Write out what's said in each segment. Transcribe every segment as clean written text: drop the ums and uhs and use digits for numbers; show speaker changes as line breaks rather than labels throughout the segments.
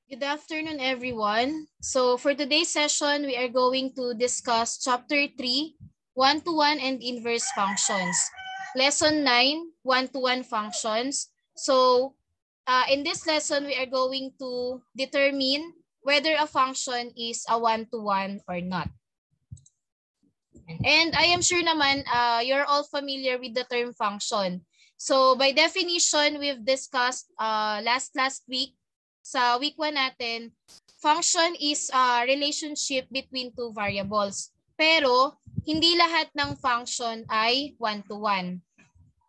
Good afternoon, everyone. So for today's session, we are going to discuss Chapter 3, One-to-One and Inverse Functions. Lesson 9, One-to-One Functions. So in this lesson, we are going to determine whether a function is a one-to-one or not. And I am sure naman you're all familiar with the term function. So by definition, we've discussed last week sa week 1 natin, function is a relationship between two variables. Pero hindi lahat ng function ay one-to-one.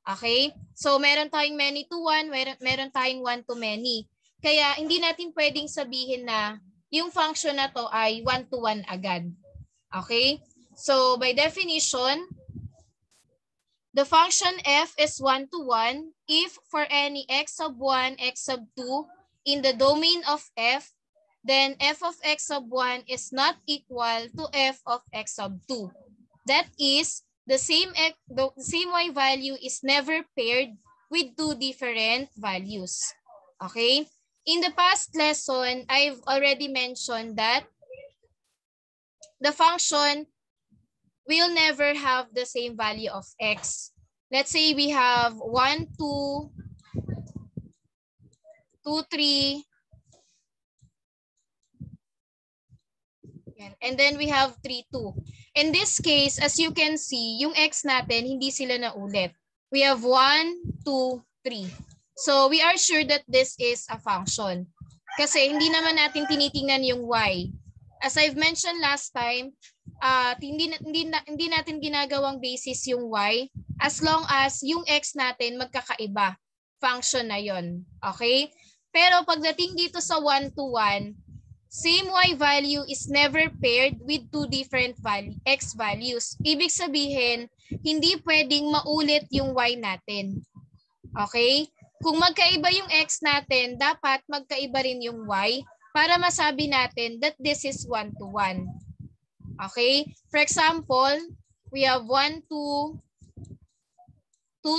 Okay? So meron tayong many-to-one, meron tayong one-to-many. Kaya hindi natin pwedeng sabihin na yung function na to ay one-to-one agad. Okay? So by definition, the function f is one-to-one if for any x sub 1, x sub 2 in the domain of f, then f of x sub 1 is not equal to f of x sub 2. That is, the same y value is never paired with two different values. Okay? In the past lesson, I've already mentioned that the function will never have the same value of x. Let's say we have 1, 2, 2, 3, and then we have 3, 2. In this case, as you can see, yung x natin, hindi sila naulit. We have 1, 2, 3. So we are sure that this is a function. Kasi hindi naman natin tinitingnan yung y. As I've mentioned last time, hindi natin ginagawang basis yung y as long as yung x natin magkakaiba. Function na yon. Okay? Pero pagdating dito sa one-to-one, same y value is never paired with two different x values. Ibig sabihin, hindi pwedeng maulit yung y natin. Okay? Kung magkaiba yung x natin, dapat magkaiba rin yung y para masabi natin that this is one-to-one. Okay? For example, we have 1, 2, 2,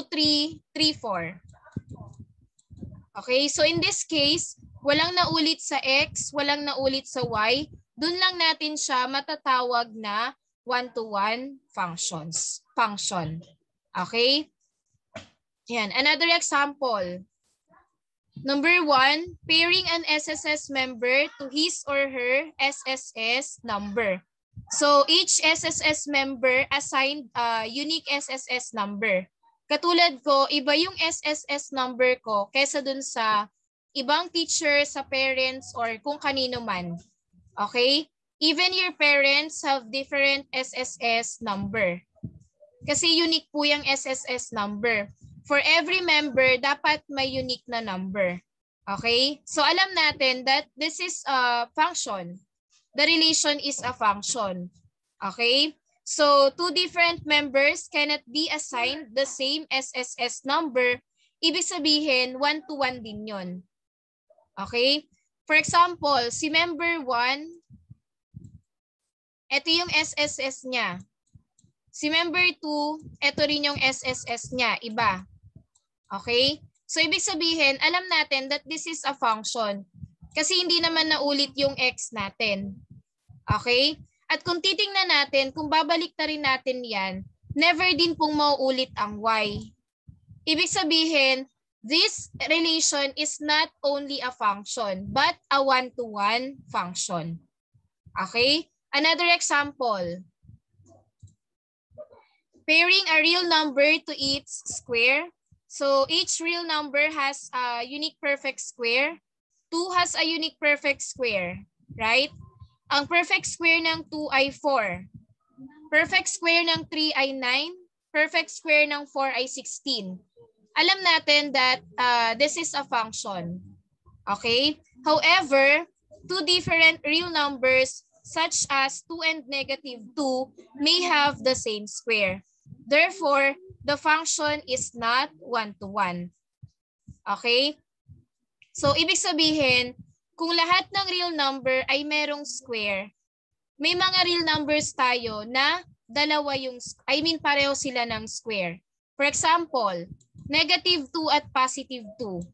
3, 3, 4. Okay? So in this case, walang naulit sa x, walang naulit sa y. Doon lang natin siya matatawag na one-to-one function. Okay? Yan. Another example. Number 1, pairing an SSS member to his or her SSS number. So each SSS member assigned a unique SSS number. Katulad ko, iba yung SSS number ko kaysa dun sa ibang teacher, sa parents, or kung kanino man. Okay? Even your parents have different SSS number. Kasi unique po yung SSS number. For every member, dapat may unique na number. Okay? So alam natin that this is a function. The relation is a function. Okay? So two different members cannot be assigned the same SSS number. Ibig sabihin, one-to-one din yun. Okay? For example, si member 1, ito yung SSS niya. Si member 2, ito rin yung SSS niya, iba. Okay? So, ibig sabihin, alam natin that this is a function. Kasi hindi naman naulit yung x natin. Okay? At kung titingnan natin, kung babalik na rin natin yan, never din pong mauulit ang y. Ibig sabihin, this relation is not only a function, but a one-to-one function. Okay? Another example. Pairing a real number to its square. So each real number has a unique perfect square. 2 has a unique perfect square, right? Ang perfect square ng 2 ay 4. Perfect square ng 3 ay 9. Perfect square ng 4 ay 16. Alam natin that this is a function. Okay? However, two different real numbers such as 2 and negative 2 may have the same square. Therefore, the function is not one-to-one. Okay? So, ibig sabihin, kung lahat ng real number ay merong square, may mga real numbers tayo na pareho sila ng square. For example, negative 2 at positive 2.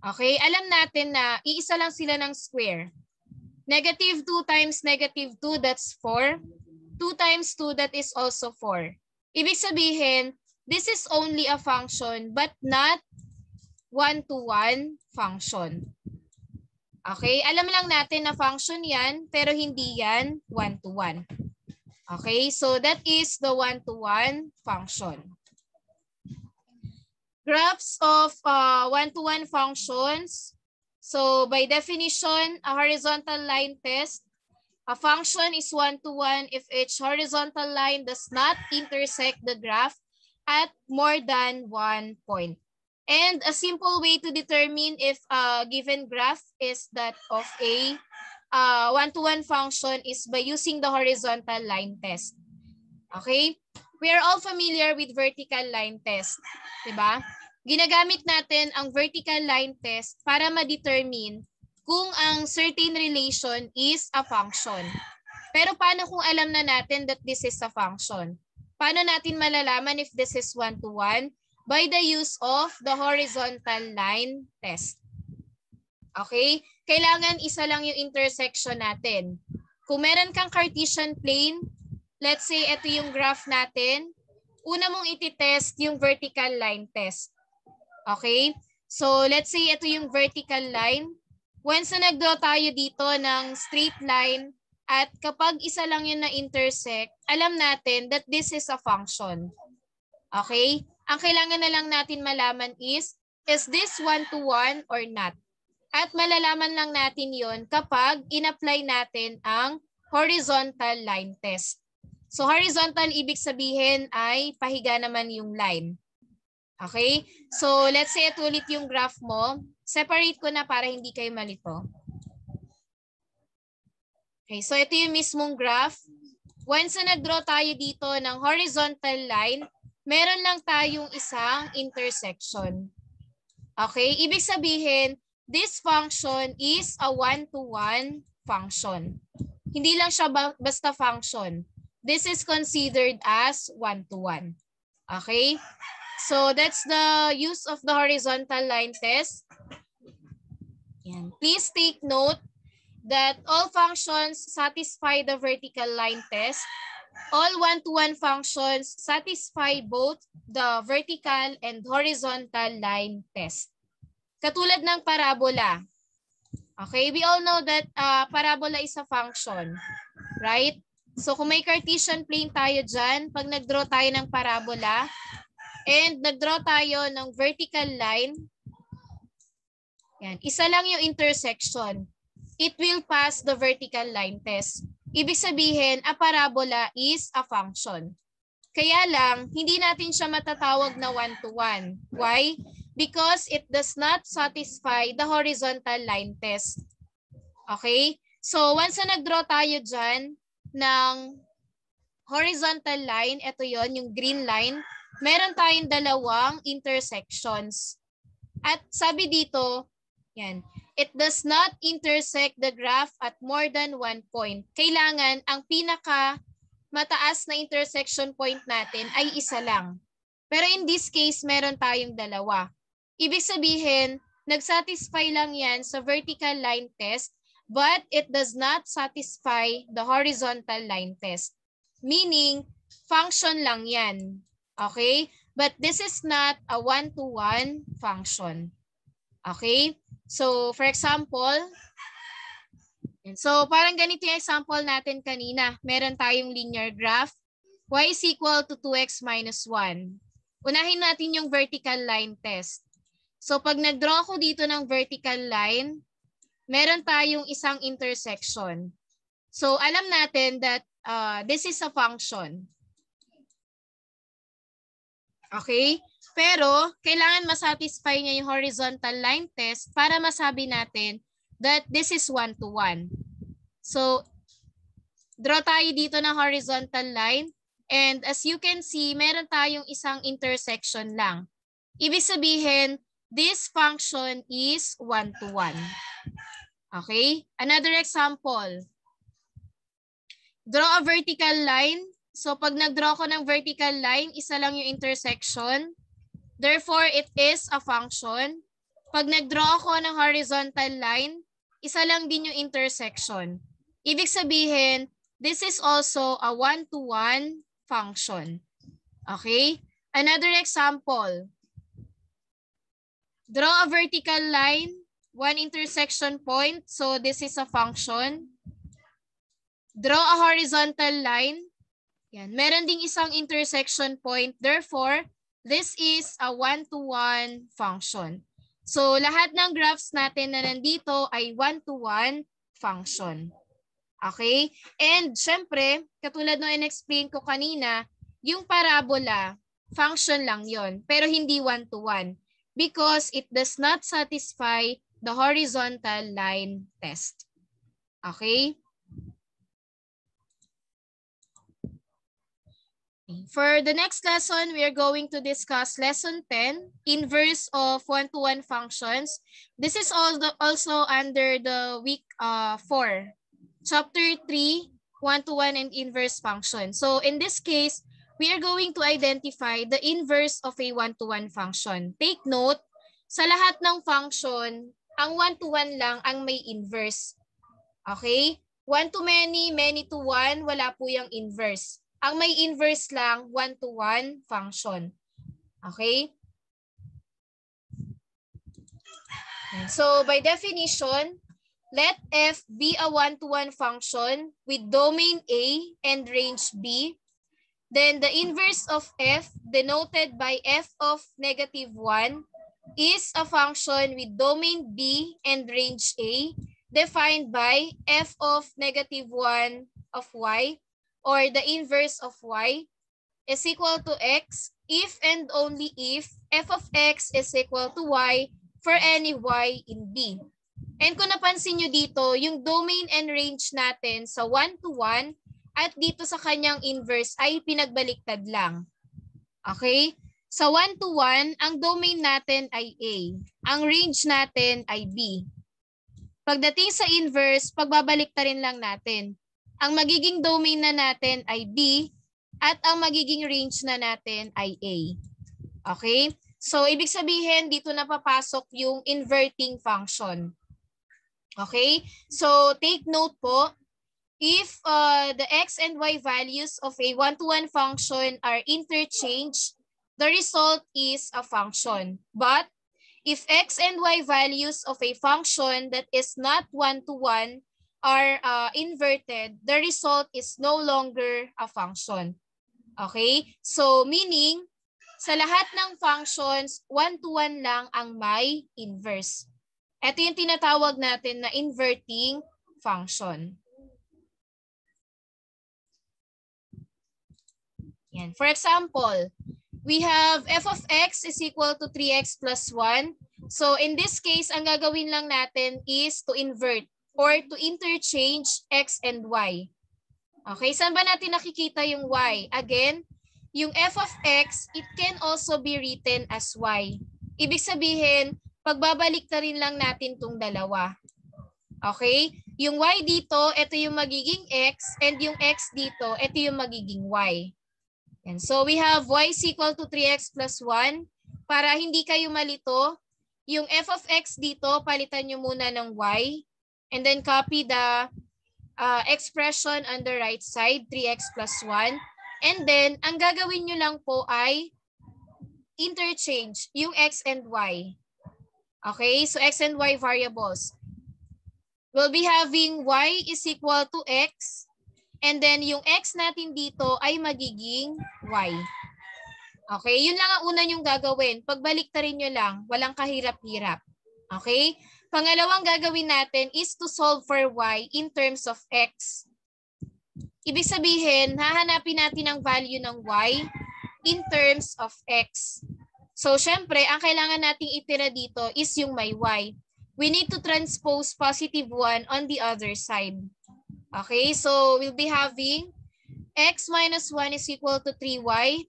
Okay, alam natin na iisa lang sila ng square. Negative 2 times negative 2, that's 4. 2 times 2, that is also 4. Ibig sabihin, this is only a function but not one-to-one function. Okay, alam lang natin na function yan, pero hindi yan one-to-one. Okay, so that is the one-to-one function. Graphs of one-to-one functions. So by definition, a horizontal line test, a function is one-to-one if each horizontal line does not intersect the graph at more than one point. And a simple way to determine if a given graph is that of a one-to-one function is by using the horizontal line test. Okay? We are all familiar with vertical line test, diba? Ginagamit natin ang vertical line test para ma-determine kung ang certain relation is a function. Pero paano kung alam na natin that this is a function? Paano natin malalaman if this is one-to-one? By the use of the horizontal line test. Okay? Kailangan isa lang yung intersection natin. Kung meron kang Cartesian plane, let's say ito yung graph natin, una mong iti-test yung vertical line test. Okay? So let's say ito yung vertical line. Once na nag-draw tayo dito ng straight line at kapag isa lang yun na intersect, alam natin that this is a function. Okay? Ang kailangan na lang natin malaman is this one-to-one or not? At malalaman lang natin yon kapag in-apply natin ang horizontal line test. So horizontal ibig sabihin ay pahiga naman yung line. Okay? So let's say ito ulit yung graph mo. Separate ko na para hindi kayo malito. Okay, so ito yung mismong graph. Once na nag-draw tayo dito ng horizontal line, meron lang tayong isang intersection. Okay? Ibig sabihin, this function is a one-to-one function. Hindi lang siya basta function. This is considered as one-to-one. Okay? So that's the use of the horizontal line test. Yan. Please take note that all functions satisfy the vertical line test. All one-to-one functions satisfy both the vertical and horizontal line test. Katulad ng parabola. Okay, we all know that parabola is a function, right? So kung may Cartesian plane tayo dyan, pag nag-draw tayo ng parabola and nag-draw tayo ng vertical line, yan, isa lang yung intersection. It will pass the vertical line test. Ibig sabihin, a parabola is a function. Kaya lang, hindi natin siya matatawag na one-to-one. Why? Because it does not satisfy the horizontal line test. Okay? So, once na nag-draw tayo dyan ng horizontal line, ito yon yung green line, meron tayong dalawang intersections. At sabi dito, yan, it does not intersect the graph at more than one point. Kailangan ang pinaka mataas na intersection point natin ay isa lang. Pero in this case, meron tayong dalawa. Ibig sabihin, nag-satisfy lang yan sa vertical line test, but it does not satisfy the horizontal line test. Meaning, function lang yan. Okay? But this is not a one-to-one function. Okay? So, for example, so parang ganito yung example natin kanina. Meron tayong linear graph. Y is equal to 2x minus 1. Unahin natin yung vertical line test. So pag nag-draw ko dito ng vertical line, meron tayong isang intersection. So alam natin that this is a function. Okay? Pero kailangan masatisfy niya yung horizontal line test para masabi natin that this is one-to-one. So, draw tayo dito ng horizontal line. And as you can see, meron tayong isang intersection lang. Ibig sabihin, this function is one-to-one. Okay? Another example. Draw a vertical line. So, pag nag-draw ko ng vertical line, isa lang yung intersection. Therefore, it is a function. pag nag-draw ako ng horizontal line, isa lang din yung intersection. Ibig sabihin, this is also a one-to-one function. Okay? Another example. Draw a vertical line, one intersection point. So this is a function. Draw a horizontal line. Yan. Meron ding isang intersection point. Therefore, this is a one-to-one function. So lahat ng graphs natin na nandito ay one-to-one function. Okay? And syempre, katulad nung in-explain ko kanina, yung parabola, function lang yon, pero hindi one-to-one because it does not satisfy the horizontal line test. Okay? For the next lesson, we are going to discuss lesson 10, inverse of one-to-one functions. This is also under the week 4, chapter 3, one-to-one and inverse function. So in this case, we are going to identify the inverse of a one-to-one function. Take note, sa lahat ng function, ang one-to-one lang ang may inverse. Okay? One to many, many to one, wala po yung inverse. Ang may inverse lang, one-to-one function. Okay? So, by definition, let f be a one-to-one function with domain A and range B. Then, the inverse of f, denoted by f of -1, is a function with domain B and range A, defined by f of -1 of y, or the inverse of y, is equal to x if and only if f of x is equal to y for any y in B. And kung napansin nyo dito, yung domain and range natin sa one-to-one at dito sa kanyang inverse ay pinagbaliktad lang. Okay? Sa one-to-one, ang domain natin ay A. Ang range natin ay B. Pagdating sa inverse, pagbabaliktarin lang natin. Ang magiging domain na natin ay B at ang magiging range na natin ay A. Okay? So, ibig sabihin, dito na papasok yung inverting function. Okay? So, take note po, if the x and y values of a one-to-one function are interchanged, the result is a function. But, if x and y values of a function that is not one-to-one are inverted, the result is no longer a function. Okay? So, meaning, sa lahat ng functions, one-to-one lang ang may inverse. Ito yung tinatawag natin na inverting function. Yan. For example, we have f of x is equal to 3x plus 1. So, in this case, ang gagawin lang natin is to invert or to interchange x and y. Okay, saan ba natin nakikita yung y? Again, yung f of x, it can also be written as y. Ibig sabihin, pagbabalik-tarin lang natin tong dalawa. Okay? Yung y dito, ito yung magiging x, and yung x dito, ito yung magiging y. And so we have y is equal to 3x plus 1. Para hindi kayo malito, yung f of x dito, palitan nyo muna ng y. And then copy the expression on the right side, 3x plus 1. And then, ang gagawin nyo lang po ay interchange yung x and y. Okay, so x and y variables. We'll be having y is equal to x. And then, yung x natin dito ay magiging y. Okay, yun lang ang una nyong gagawin. Pagbalik-tarin nyo lang, walang kahirap-hirap. Okay? Pangalawang gagawin natin is to solve for y in terms of x. Ibig sabihin, hahanapin natin ang value ng y in terms of x. So, syempre, ang kailangan nating itira dito is yung may y. We need to transpose positive 1 on the other side. Okay, so we'll be having x minus 1 is equal to 3y.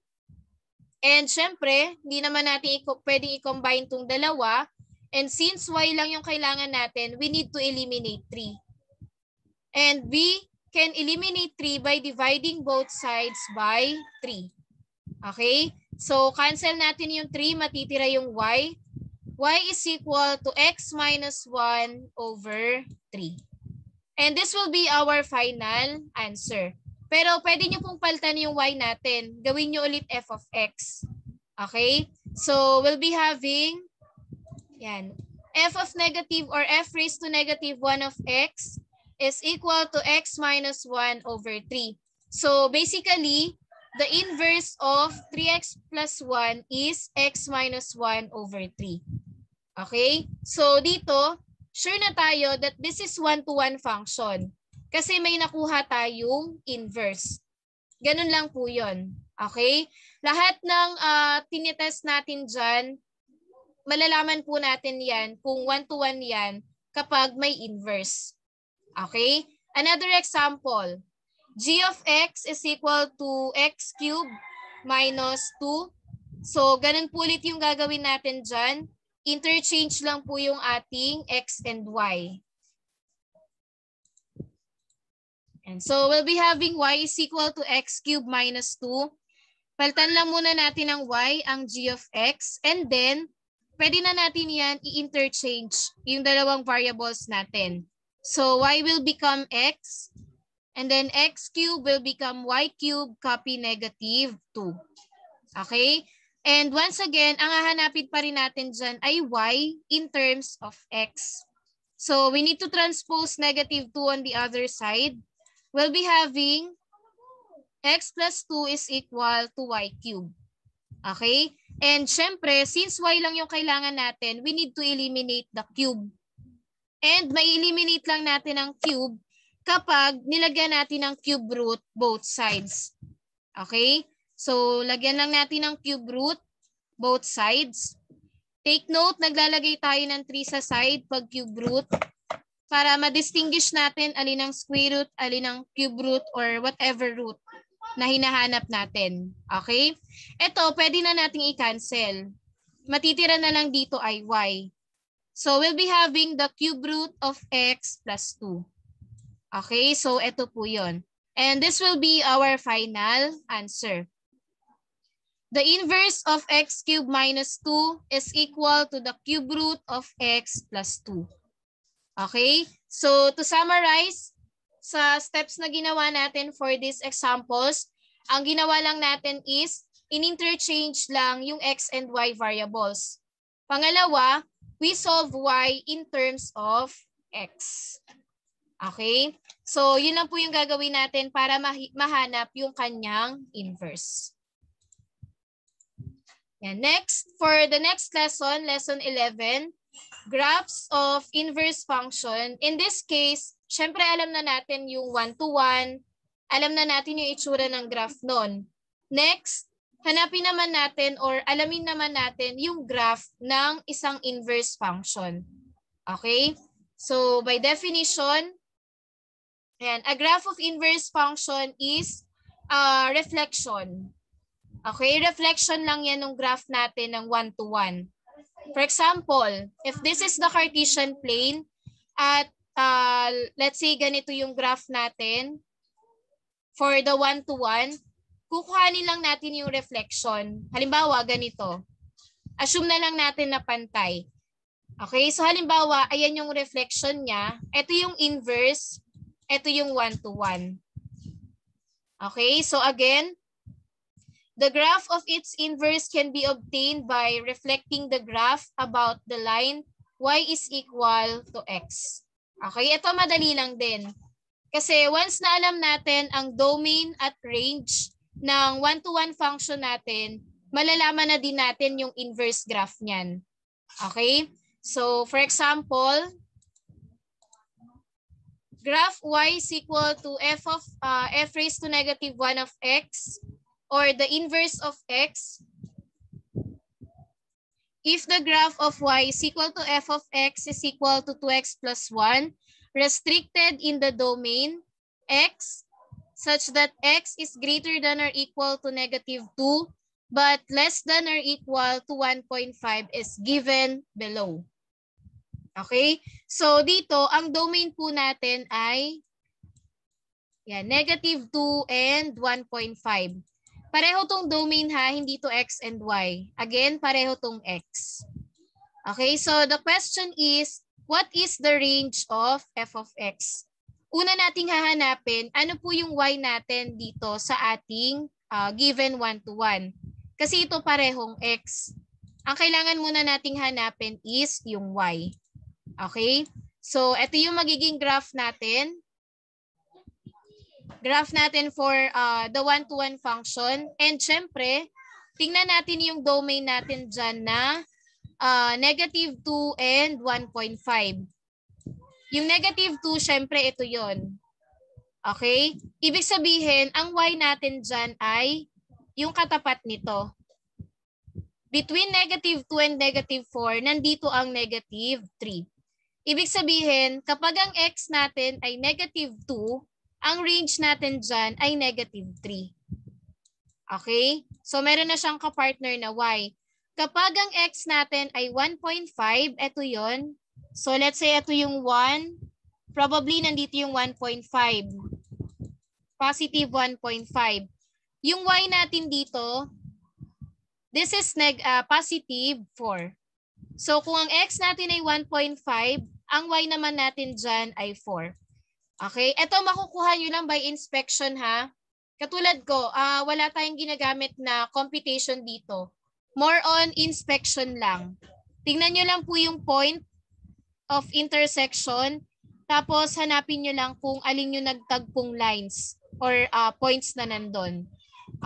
And syempre, hindi naman natin pwedeng i-combine itong dalawa. And since y lang yung kailangan natin, we need to eliminate 3. And we can eliminate 3 by dividing both sides by 3. Okay? So, cancel natin yung 3, matitira yung y. y is equal to x minus 1 over 3. And this will be our final answer. Pero pwede nyo pong palitan yung y natin. Gawin nyo ulit f of x. Okay? So, we'll be having yan, f of negative or f raised to negative 1 of x is equal to x minus 1 over 3. So, basically, the inverse of 3x plus 1 is x minus 1 over 3. Okay? So, dito, sure na tayo that this is one-to-one function. Kasi may nakuha tayong inverse. Ganun lang po yun. Okay? Lahat ng tinitest natin dyan, malalaman po natin yan kung one-to-one yan kapag may inverse. Okay? Another example. G of x is equal to x cubed minus 2. So, ganun po ulit yung gagawin natin dyan. Interchange lang po yung ating x and y. And so, we'll be having y is equal to x cubed minus 2. Palitan lang muna natin ng y, ang g of x. And then, pwede na natin yan i-interchange yung dalawang variables natin. So, y will become x. And then, x cubed will become y cubed, copy negative 2. Okay? And once again, ang hahanapin pa rin natin dyan ay y in terms of x. So, we need to transpose negative 2 on the other side. We'll be having x plus 2 is equal to y cubed. Okay? And syempre, since y lang yung kailangan natin, we need to eliminate the cube. And may eliminate lang natin ang cube kapag nilagyan natin ng cube root both sides. Okay? So, lagyan lang natin ng cube root both sides. Take note, naglalagay tayo ng 3 sa side pag cube root para ma-distinguish natin alin ang square root, alin ang cube root, or whatever root na hinahanap natin. Okay? Ito, pwede na nating i-cancel. Matitira na lang dito ay y. So, we'll be having the cube root of x plus 2. Okay? So, ito po yun. And this will be our final answer. The inverse of x cubed minus 2 is equal to the cube root of x plus 2. Okay? So, to summarize, sa steps na ginawa natin for these examples, ang ginawa lang natin is in-interchange lang yung x and y variables. Pangalawa, we solve y in terms of x. Okay? So, yun lang po yung gagawin natin para mahanap yung kanyang inverse. And next, for the next lesson, lesson 11, graphs of inverse function. In this case, syempre alam na natin yung one-to-one. Alam na natin yung itsura ng graph nun. Next, hanapin naman natin or alamin naman natin yung graph ng isang inverse function. Okay? So, by definition, a graph of inverse function is a reflection. Okay? Reflection lang yan ng graph natin ng one-to-one. For example, if this is the Cartesian plane at let's say ganito yung graph natin for the one-to-one, kukuhanin lang natin yung reflection. Halimbawa, ganito. Assume na lang natin na pantay. Okay, so halimbawa, ayan yung reflection niya. Ito yung inverse. Ito yung one-to-one. Okay, so again, the graph of its inverse can be obtained by reflecting the graph about the line y is equal to x. Okay, ito madali lang din. Kasi once na alam natin ang domain at range ng one-to-one function natin, malalaman na din natin yung inverse graph niyan. Okay? So, for example, graph y is equal to f raised to negative 1 of x or the inverse of x. If the graph of y is equal to f of x is equal to 2x plus 1, restricted in the domain x such that x is greater than or equal to negative 2 but less than or equal to 1.5 is given below. Okay? So dito, ang domain po natin ay negative 2 and 1.5. Pareho tong domain ha, hindi to x and y. Again, pareho tong x. Okay, so the question is, what is the range of f of x? Una nating hahanapin, ano po yung y natin dito sa ating given 1 to 1. Kasi ito parehong x. Ang kailangan muna nating hanapin is yung y. Okay? So, ito yung magiging graph natin. Graph natin for the 1-to-1 function. And syempre, tingnan natin yung domain natin dyan na -2 and 1.5. Yung -2, syempre ito yon. Okay? Ibig sabihin, ang y natin dyan ay yung katapat nito. Between -2 and -4, nandito ang -3. Ibig sabihin, kapag ang x natin ay -2, ang range natin dyan ay -3. Okay? So, meron na siyang kapartner na y. Kapag ang x natin ay 1.5, ito yon. So, let's say ito yung 1. Probably nandito yung 1.5. Positive 1.5. Yung y natin dito, this is positive 4. So, kung ang x natin ay 1.5, ang y naman natin dyan ay 4. Okay? Ito makukuha nyo lang by inspection ha. Katulad ko, wala tayong ginagamit na computation dito. More on inspection lang. Tingnan nyo lang po yung point of intersection. Tapos hanapin nyo lang kung alin yung nagtagpong lines or points na nandun.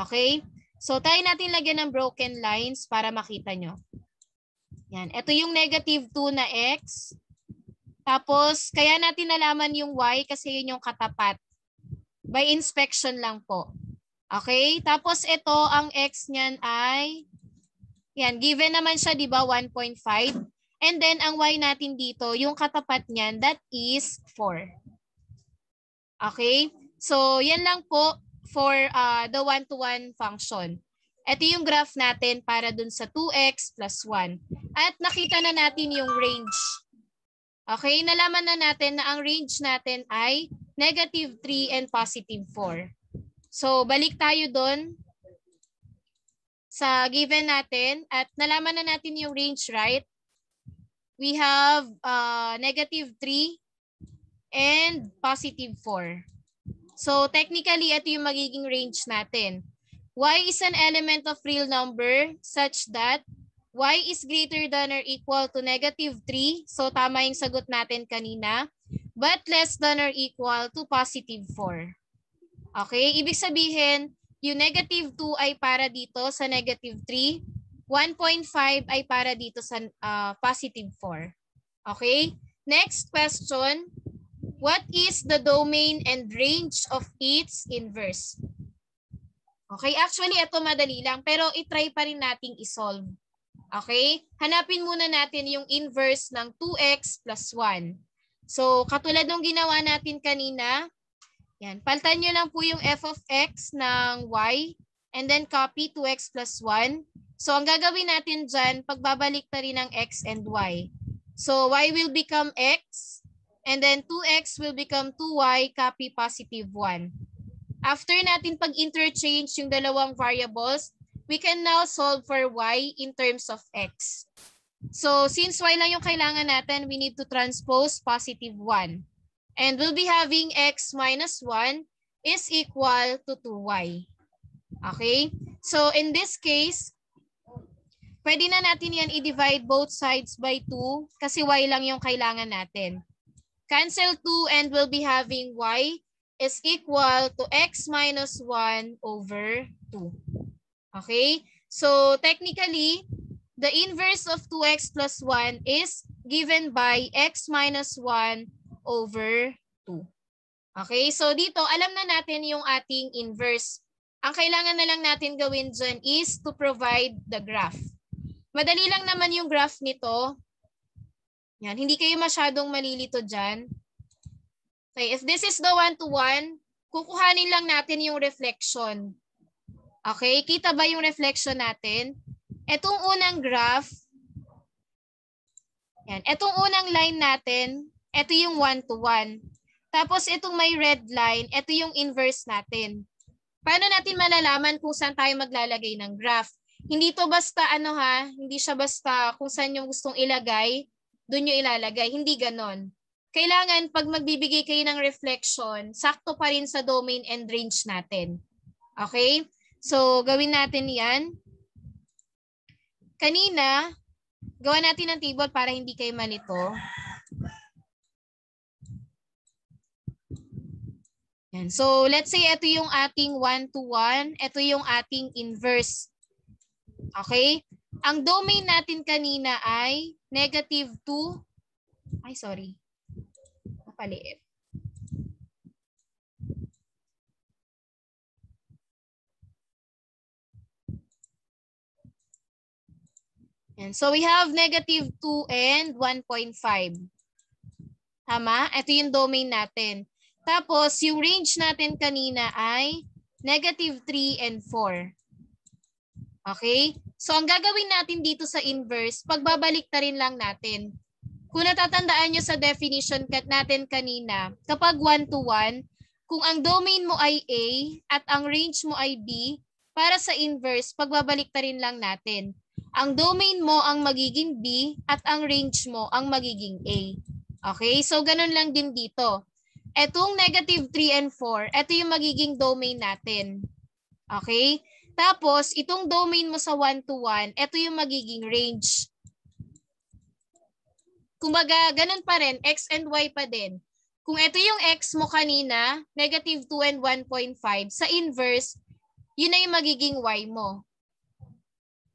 Okay? So, tayo natin lagyan ng broken lines para makita nyo. Yan. Ito yung -2 na x. Tapos, kaya natin nalaman yung y kasi yun yung katapat. By inspection lang po. Okay? Tapos, ito, ang x niyan ay, yan, given naman siya, di ba, 1.5. And then, ang y natin dito, yung katapat niyan, that is 4. Okay? So, yan lang po for the 1-to-1 function. Ito yung graph natin para dun sa 2x plus 1. At nakita na natin yung range. Okay, nalaman na natin na ang range natin ay -3 and +4. So, balik tayo doon sa given natin at nalaman na natin yung range, right? We have -3 and +4. So, technically, ito yung magiging range natin. Y is an element of real number such that y is greater than or equal to -3. So, tama yung sagot natin kanina. But less than or equal to +4. Okay? Ibig sabihin, yung -2 ay para dito sa -3. 1.5 ay para dito sa +4. Okay? Next question. What is the domain and range of its inverse? Okay? Actually, ito madali lang. Pero itry pa rin nating isolve. Okay? Hanapin muna natin yung inverse ng 2x plus 1. So, katulad ng ginawa natin kanina, yan, palitan nyo lang po yung f of x ng y and then copy 2x plus 1. So, ang gagawin natin dyan, pagbabalik na rin ng x and y. So, y will become x and then 2x will become 2y, copy +1. After natin pag-interchange yung dalawang variables, we can now solve for y in terms of x. So, since y lang yung kailangan natin, we need to transpose +1. And we'll be having x minus 1 is equal to 2y. Okay? So, in this case, pwede na natin yan i-divide both sides by 2 kasi y lang yung kailangan natin. Cancel 2 and we'll be having y is equal to x minus 1 over 2. Okay? So, technically, the inverse of 2x plus 1 is given by x minus 1 over 2. Okay? So, dito, alam na natin yung ating inverse. Ang kailangan na lang natin gawin dyan is to provide the graph. Madali lang naman yung graph nito. Yan, hindi kayo masyadong malilito dyan. Okay, if this is the 1-to-1, kukuhanin lang natin yung reflection. Okay, kita ba yung reflection natin? Etong unang graph, yan, etong unang line natin, ito yung 1-to-1. Tapos itong may red line, ito yung inverse natin. Paano natin malalaman kung saan tayo maglalagay ng graph? Hindi to basta ano ha, hindi siya basta kung saan yung gustong ilagay, doon yung ilalagay. Hindi ganon. Kailangan pag magbibigay kayo ng reflection, sakto pa rin sa domain and range natin. Okay? So, gawin natin yan. Kanina, gawa natin ng table para hindi kayo malito. Yan. So, let's say ito yung ating 1-to-1. Ito yung ating inverse. Okay? Ang domain natin kanina ay -2. Ay, sorry. Napaliit. And so we have -2 and 1.5. Tama? Ito yung domain natin. Tapos, yung range natin kanina ay -3 and 4. Okay? So, ang gagawin natin dito sa inverse, pagbabalik na rin lang natin. Kung natatandaan nyo sa definition natin kanina, kapag 1-to-1, kung ang domain mo ay A at ang range mo ay B, para sa inverse, pagbabalik na rin lang natin. Ang domain mo ang magiging B at ang range mo ang magiging A. Okay? So, ganun lang din dito. Etong -3 and 4, ito yung magiging domain natin. Okay? Tapos, itong domain mo sa 1-to-1, ito yung magiging range. Kumbaga, ganun pa rin, X and Y pa din. Kung ito yung X mo kanina, -2 and 1.5, sa inverse, yun na yung magiging Y mo.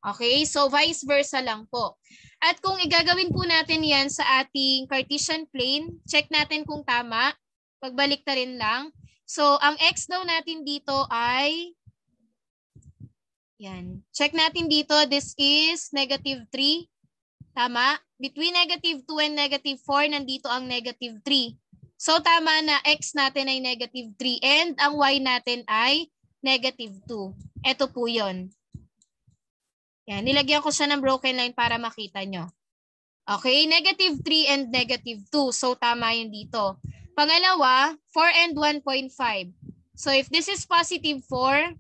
Okay? So, vice versa lang po. At kung igagawin po natin yan sa ating Cartesian plane, check natin kung tama. Pagbalik na rin lang. So, ang X daw natin dito ay, yan. Check natin dito, this is -3. Tama? Between -2 and -4, nandito ang -3. So, tama na X natin ay -3 and ang Y natin ay -2. Ito po yun. Yan, nilagyan ko siya ng broken line para makita nyo. Okay, -3 and -2. So, tama yun dito. Pangalawa, 4 and 1.5. So, if this is +4,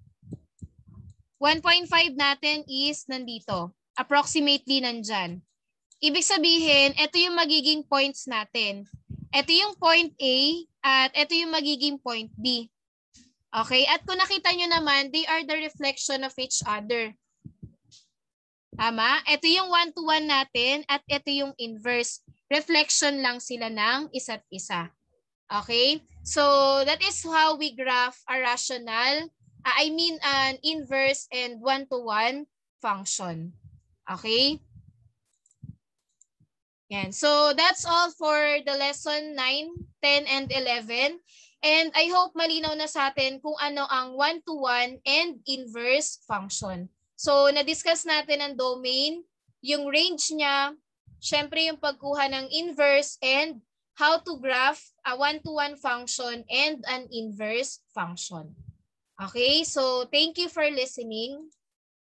1.5 natin is nandito. Approximately nandyan. Ibig sabihin, ito yung magiging points natin. Ito yung point A at ito yung magiging point B. Okay? At kung nakita nyo naman, they are the reflection of each other. Tama? Ito yung 1-to-1 natin at ito yung inverse. Reflection lang sila ng isa't isa. Okay? So, that is how we graph a rational, an inverse and 1-to-1 function. Okay? Yan. So, that's all for the lesson 9, 10, and 11. And I hope malinaw na sa atin kung ano ang 1-to-1 and inverse function. So, na-discuss natin ang domain, yung range niya, syempre yung pagkuha ng inverse, and how to graph a 1-to-1 function and an inverse function. Okay, so thank you for listening.